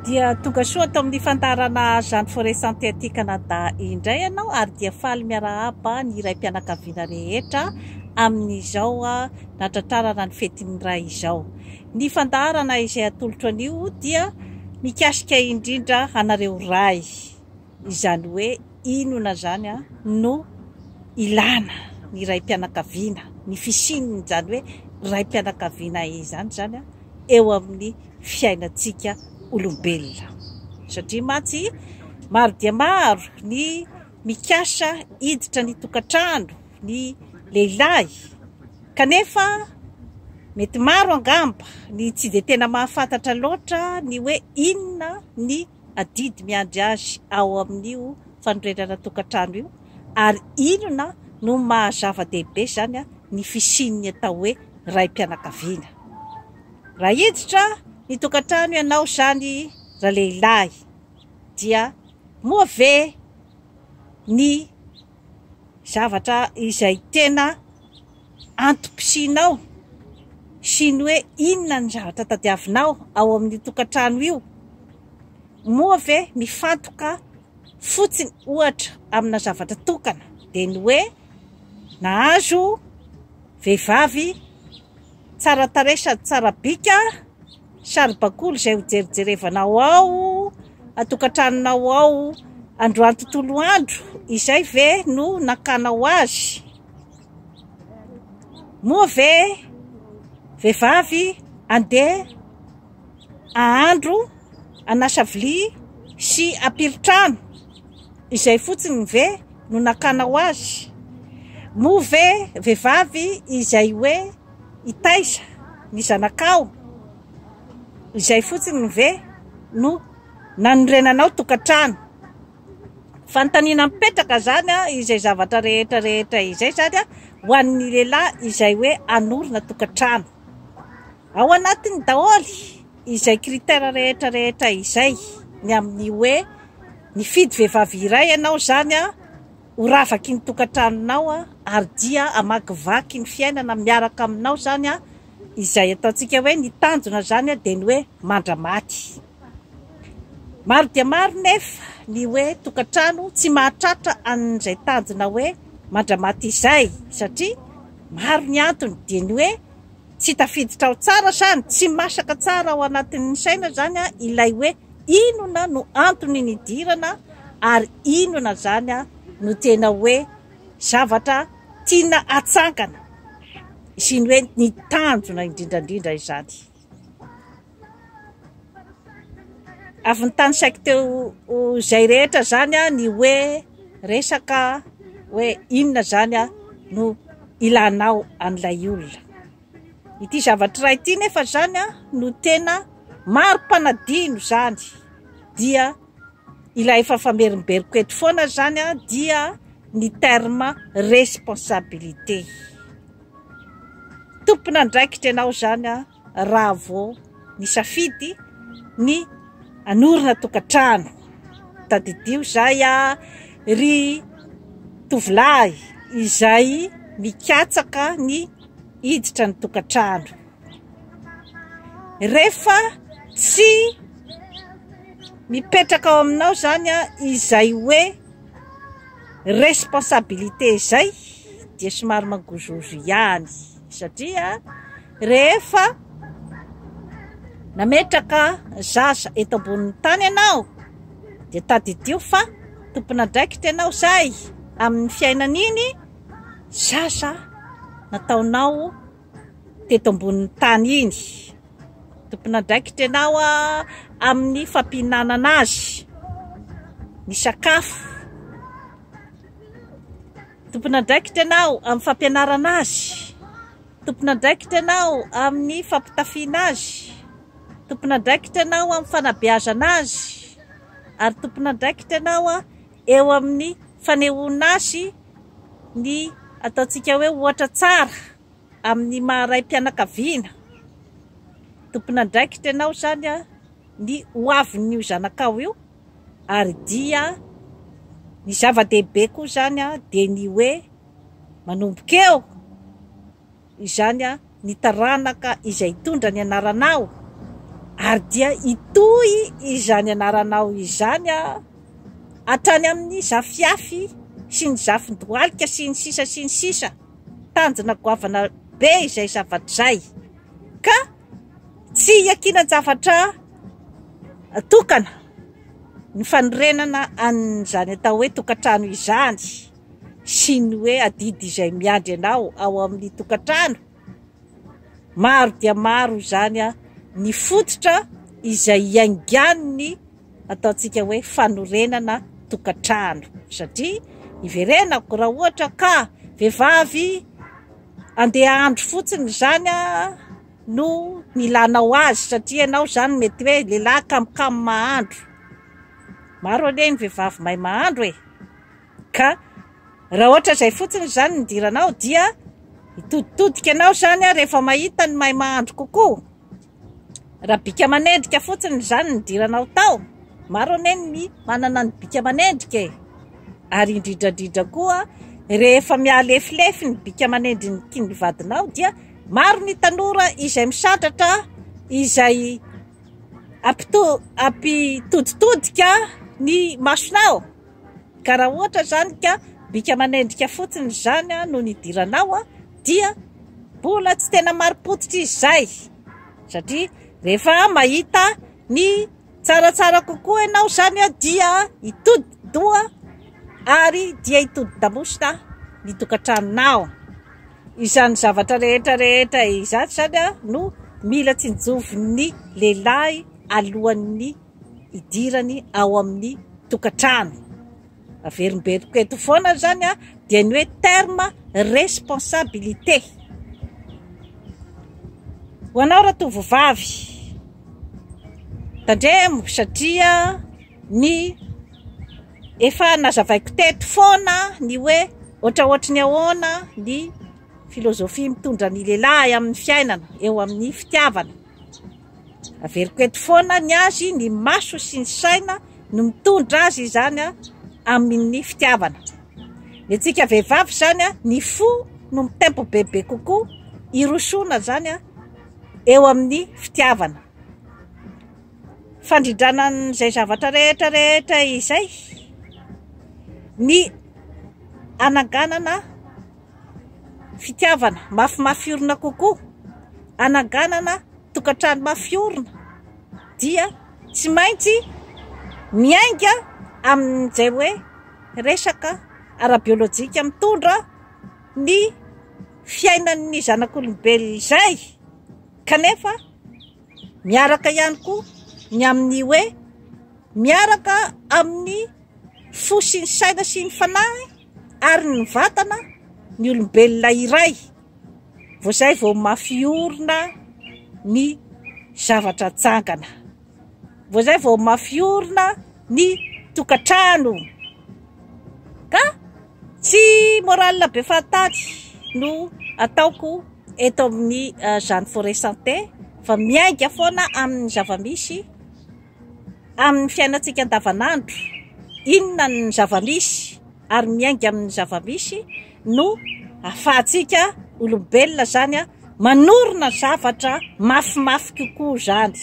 Dia tonga soa tao amin'ny fandarana Jeanne Forêt Synthétique Canada indray ianao ary dia faly miarahaba ny raim-pianakaviana rehetra amin'izao natratrarana ny fetin'ny ray izao. Ny fandarana izay atolotra an'io dia mikasika indrindra anareo ray, izany hoe inona zany no ilana ny raim-pianakaviana, ny fisininy zany hoe raim-pianakaviana izany zany eo amin'ny fiainantsika olombelona. Satria matsy maro dia maro ny mikasa hiditra ny tokantrano ny lehilahy, kanefa mety maro angamba ny tsy dia tena mahafantatra loatra ny hoe inona ny adidy miandry azy ao amin'io fanorenana tokantrano io, ary inona no mahazava-dehibe zany ny fisininy atao hoe raim-pianakaviana. Raha hiditra ny tokantrano ianao zany raha lehilahy dia moa ve ny zavatra izay tena antom-pisinao sy ny hoe inona ny zavatra tadiavinao ao amin'ny tokantrano io, moa ve mifantoka fotsiny ohatra amina zavatra tokana dia ny hoe nahazo vehivavy tsara tarehy sady tsara bika sary bakolo izay ho jerijerevanao ao atokantranonao ao androany tontolo andro izay ve no nakanao azy, moa ve vehivavy andeha ahandro anasa vilia sy apiritrano izay fotsiny ve no nakanao azy, moa ve vehivavy izay hoe itaiza ny zanakao izay fotsiny ve no nanorenanao tokantrano. Fanontaniana mipetraka zany izay zavatra rehetra izay zany ho an'ny lehilahy izay hoe hanorina tokantrano. Ao anatiny daholy izay kritera rehetra izay ny amin'ny hoe ny fidy vehivavy iray ianao zany ho ravaky ny tokantranonao ary dia amakivaky ny fiainana miaraka aminao zany izay ataontsika hoe ny tanjona zany dia ny hoe mandramaty. Maro dia maro nefa ny hoe tokantrano tsy mahatratra an'izay tanjona hoe mandramaty izay, satria maro ny antony dia ny hoe tsy tafiditra ao tsara zany, tsy masaka tsara ao anatin'ny saina zany ilay hoe inona no antony nidirana ary inona zany no tena hoe zavatra tiana atsangana sy ny hoe ny tanjona indrindrandrindra izany. Avy ny tany saiko teo izay rehetra zany ny hoe resaka hoe inona zany no ilanao an'ilay olona. Ity zavatra iray ity nefa zany no tena maro mpanadino zany, dia ilay efa famerimberiko eto foana zany dia ny terme responsabilité. Tompona andraikitra ianao zany raha vao ny safidy ny anorina tokantrano. Tadidio zay ry tovolahy izay mikatsaka ny hiditra ny tokantrano. Rehefa tsy mipetraka ao aminao zany izay hoe responsabilité izay dia somary mangozozo ihany, satria rehefa nametraka zaza eto ambonin'ny tany ianao dia tadidio fa tompona andraikitra ianao zay amin'ny fiainan'iny zaza nataonao teto ambonin'ny tany iny. Tompona andraikitra ianao amin'ny fampihinanana azy ny sakafo, tompona andraikitra ianao amin'ny fampianarana azy, tompona andraikitra ianao amin'ny fampitafiana azy, tompona andraikitra ianao amin'ny fanabeazana azy, ary tompona andraikitra ianao eo amin'ny fanehoana azy ny ataontsika hoe ohatra tsara amin'ny maha-raim-pianakaviana. Tompona andraikitra ianao zany ny hoavin'io zanakao io, ary dia ny zava-dehibe koa zany dia ny hoe manomboka eo izany ny taranaka izay tondra ny anaranao ary dia itoy izany anaranao izany hatrany amin'ny zafiafy sy ny zafindoalika sy ny sisa tanjona goavana be izay zavatra zay ka tsy iakinan-javatra tokana ny fanorenana an'izany atao hoe tokantrano izany sy ny hoe adidy izay miandry anao ao amin'ny tokantrano. Maro dia maro izany ny fototra izay iangan'ny ataontsika hoe fanorenana tokantrano satria iverenako raha ohatra ka vehivavy andeha andro fotsiny zany no nilanao azy satria ianao zany mety hoe lehilahy kamokamo mahandro. Maro anie ny vehivavy mahay mahandro ka raha ohatra izay fotsiny zany nidiranao dia itoditodika anao zany rehefa mahita ny mahay mahandro kokoa. Raha bika manendrika fotsiny zany nidiranao tao, maro anie ny manana ny bika manendrika ary indrindrandrindra koa rehefa mialefilefy ny bika manendry ny kinivadinao dia maro ny tanora izay misatratra izay ampitoditodika ny masonao. Ka raha ohatra zany ka bika manendrika fotsiny zany no nidiranao dia mbola tsy tena mari-potitra izay satria rehefa mahita ny tsaratsara kokoa ianao zany dia itodi-doha ary dia itodi-damosina ny tokantranonao. Izany zavatra rehetra izany zany no mila tsinjovin'ny lehilahy alohan'ny idirany ao amin'ny tokantrano. Averimberiko eto foana zany dia ny hoe terme responsabilité. Ho anao ratovovavy tandremo satria ny efa nazavaiko teto foana ny hoe ohatraohatry ahoana ny filozofia mitondra ny lehilahy amin'ny fiainana eo amin'ny fitiavana. Averiko eto foana ny azy ny maso sy ny saina no mitondra azy izany amin'ny fitiavana. Ny antsika vehivavy zany ny fo no mitempo bebe kokoa irosoana zany eo amin'ny fitiavana. Fandrindrana n'izay zavatra rehetra izay ny anaganana fitiavana mafiorina kokoa, anaganana tokantrano mafiorina dia tsy maintsy miainga amin'izay hoe resaka ara-biolojika mitondra ny fiainan'ny zanak'olombelona izay, kanefa miaraka ihany koa ny amin'ny hoe miaraka amin'ny fo sy ny saina sy ny fanahy ary ny vatana ny olombelona iray vao zay vao mafiorina ny zavatra tsangana, vao zay vao mafiorina ny tokantrano. Ka tsy moralina be fahatany no ataoko eto amin'ny Jeanne Forêt Santé fa miainga foana amin'ny zavamisy amin'ny fiainantsika andavanandro. Inona ny zavamisy ary miainga amin'ny zavamisy no ahafahantsika olombelona zany manorina zavatra mafimafy kokoa zany,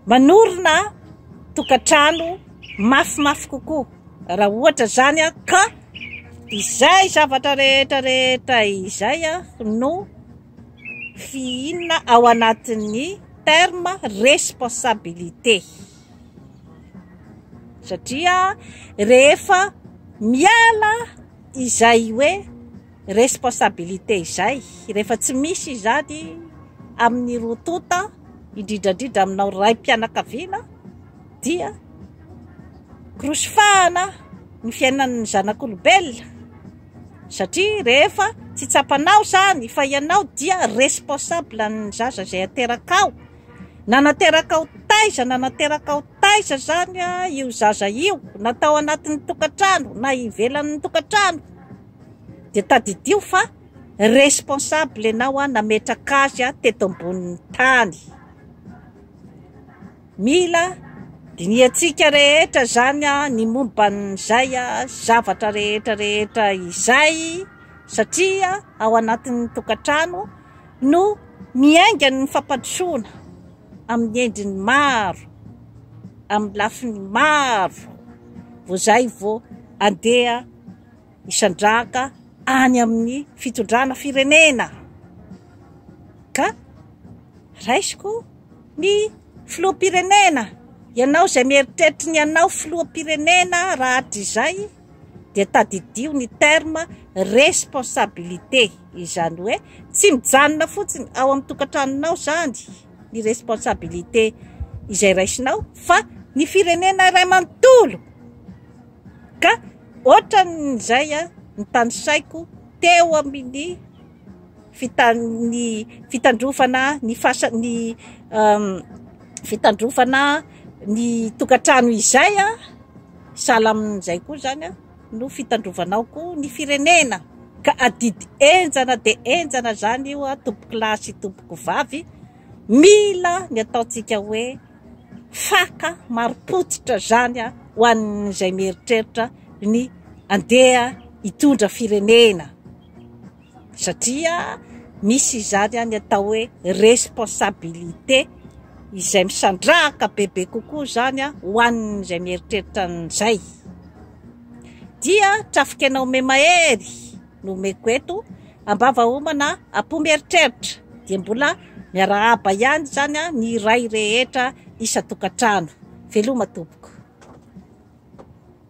manorina tokantrano mafimafy kokoa. Raha ohatra zany ka izay zavatra rehetra izay no fiinona ao anatin'ny terme responsabilité. Satria rehefa miala izay hoe responsabilité izay, rehefa tsy misy izany amin'ny rotota indrindrandrindra aminao raim-pianakaviana dia krosifahana ny fiainan'ny zanak'olombelona satria rehefa tsy tsapanao zany fa ianao dia responsable ny zaza izay aterakao, nanaterakao taiza zany io zaza io, natao anatin'ny tokantrano na ivelan'ny tokantrano dia tadidio fa responsable ianao nametraka azy teto ambonin'ny tany. Mila diniantsika rehetra zany ny momba n'izay zavatra rehetra izay satria ao anatin'ny tokantrano no miainga ny fampandrosoana, amin'ny endriny maro, amin'ny lafiny maro, vao zay vao andeha isandraka any amin'ny fitondrana firenena. Ka raisiko ny filoham-pirenena, ianao zay mieritreritra ny anao filoham-pirenena raha hatrizay dia tadidio ny terme responsabilité, izany hoe tsy mijanona fotsiny ao amin'ny tokantranonao zany ny responsabilité izay raisinao, fa ny firenena iray manontolo. Ka ohatran'izay ny tanisaiko teo amin'ny fitandrofana fitandrofana ny tokantrano izay sahala amin'izay koa zany no fitandrovanao koa ny firenena. Ka adidy enjana de enjana zany io tompoko lahy sy tompoko vavy, mila ny ataontsika hoe faka marim-pototra zany ho an'izay mieritreritra ny andeha hitondra firenena, satria misy zany ny atao hoe responsabilité izay misandraka bebe kokoa zany ho an'izay mieritreritra an'izay. Dia trafika anao me mahery no meko eto ambava homana apo mieritreritra, dia mbola miarahaba ihany zany ny ray rehetra isa tokantrano. Veloma tompo.